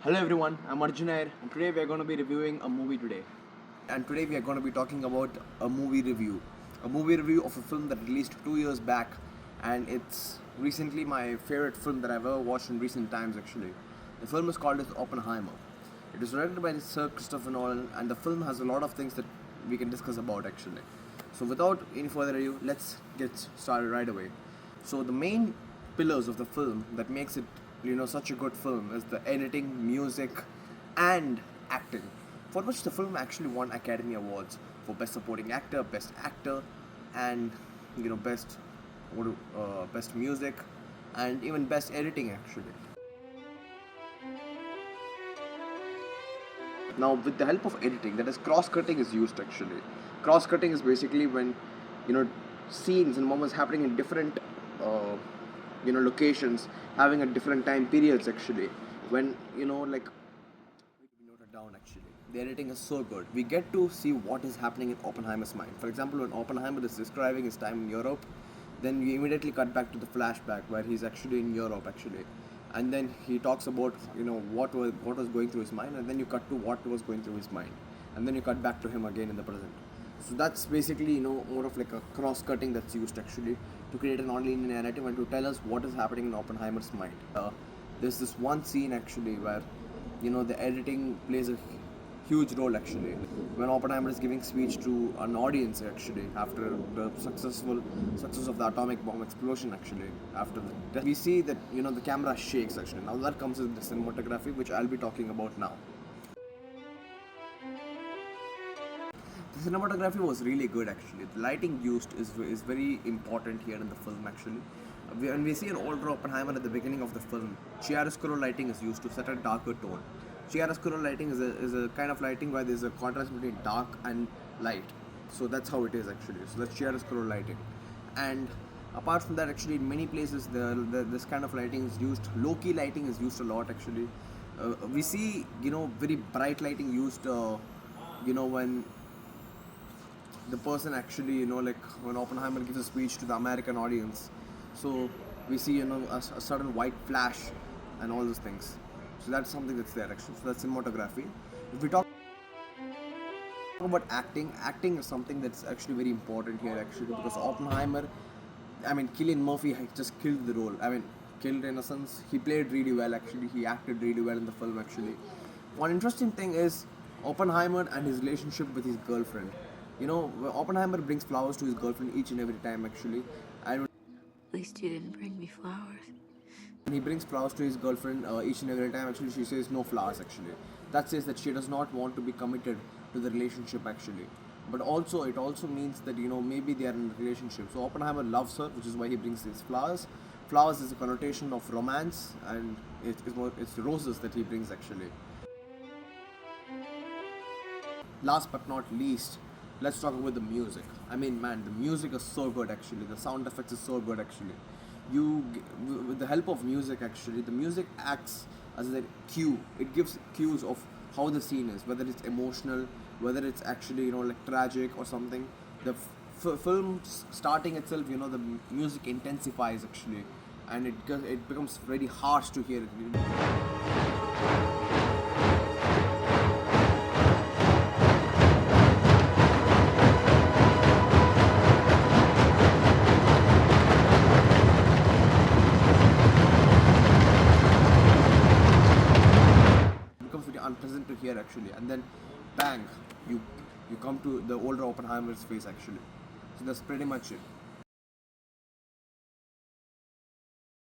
Hello everyone, I'm Arjunair and today we are going to be reviewing a movie today. And today we are going to be talking about a movie review. A movie review of a film that released 2 years back, and it's recently my favorite film that I've ever watched in recent times actually. The film is called as Oppenheimer. It was directed by Sir Christopher Nolan, and the film has a lot of things that we can discuss about actually. So without any further ado, let's get started right away. So the main pillars of the film that makes it such a good film is the editing, music, and acting, for which the film actually won Academy Awards for Best Supporting Actor, Best Actor, and best best music, and even best editing actually. Now, with the help of editing, that is cross-cutting is used actually. Cross-cutting is basically when you know scenes and moments happening in different locations, having a different time periods actually. When like we note it down actually. The editing is so good. We get to see what is happening in Oppenheimer's mind. For example, when Oppenheimer is describing his time in Europe, then you immediately cut back to the flashback where he's actually in Europe actually, and then he talks about what was going through his mind, and then you cut to what was going through his mind, and then you cut back to him again in the present. So that's basically more of like a cross-cutting that's used actually to create a non-linear narrative and to tell us what is happening in Oppenheimer's mind. There's this one scene actually where the editing plays a huge role actually when Oppenheimer is giving speech to an audience actually after the success of the atomic bomb explosion actually. After the death, we see that the camera shakes actually. Now that comes with the cinematography, which I'll be talking about now. The cinematography was really good actually. The lighting used is very important here in the film actually. When we see an older Oppenheimer at the beginning of the film, chiaroscuro lighting is used to set a darker tone. Chiaroscuro lighting is a kind of lighting where there's a contrast between dark and light. So that's how it is actually. So that's chiaroscuro lighting. And apart from that, actually, in many places, this kind of lighting is used. Low-key lighting is used a lot actually. We see very bright lighting used when the person actually like when Oppenheimer gives a speech to the American audience. So we see a sudden white flash and all those things. So that's something that's there actually. So that's cinematography. If we talk about acting is something that's actually very important here actually, because Oppenheimer, I mean, Cillian Murphy just killed the role. I mean, killed in a sense. He played really well actually. He acted really well in the film actually. One interesting thing is Oppenheimer and his relationship with his girlfriend. Oppenheimer brings flowers to his girlfriend each and every time actually. And At least you didn't bring me flowers. when he brings flowers to his girlfriend each and every time actually, she says no flowers actually. That says that she does not want to be committed to the relationship actually. But also it also means that maybe they are in a relationship. So Oppenheimer loves her, which is why he brings these flowers. Flowers is a connotation of romance, and it's roses that he brings actually. Last but not least, let's talk about the music. I mean, man, the music is so good actually. The sound effects is so good actually. With the help of music actually, the music acts as a cue. It gives cues of how the scene is, whether it's emotional, whether it's actually like tragic or something. The film starting itself, the music intensifies actually, and it becomes very harsh to hear it. Becomes very unpleasant to hear actually, and then bang, you come to the older Oppenheimer's face actually. So that's pretty much it.